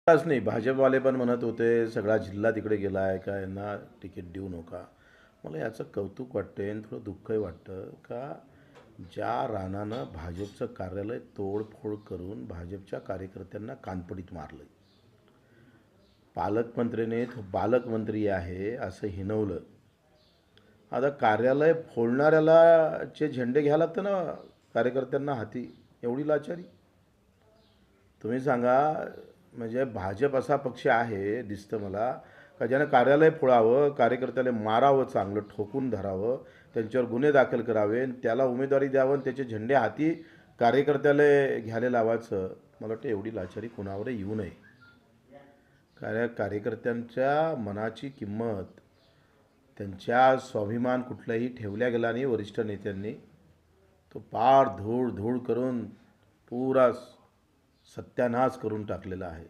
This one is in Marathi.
आज नाही, भाजपवाले पण म्हणत होते सगळा जिल्हा तिकडे गेला आहे का, यांना तिकीट देऊ नका. मला याचं कौतुक वाटते आणि थोडं दुःखही वाटतं का ज्या रानानं भाजपचं कार्यालय तोडफोड करून भाजपच्या कार्यकर्त्यांना कानपडीत मारलं, पालकमंत्रीने तो बालकमंत्री आहे असं हिणवलं. आता कार्यालय फोडणाऱ्याला चे झेंडे घ्यायला लागतं ना कार्यकर्त्यांना हाती, एवढी लाचारी. तुम्ही सांगा, म्हणजे भाजप असा पक्ष आहे दिसतं मला का ज्यानं कार्यालय फोडावं, कार्यकर्त्याला मारावं, चांगलं ठोकून धरावं, त्यांच्यावर गुन्हे दाखल करावे, त्याला उमेदवारी द्यावं आणि त्याचे झेंडे हाती कार्यकर्त्याला घ्यायला लावायचं. मला वाटतं एवढी लाचारी कुणावरही येऊ नये. कार्यकर्त्यांच्या मनाची किंमत, त्यांच्या स्वाभिमान कुठलाही ठेवल्या गेला नाही वरिष्ठ नेत्यांनी. तो पार धूळ धूळ करून पुरा सत्यानाश करून टाकलेला आहे.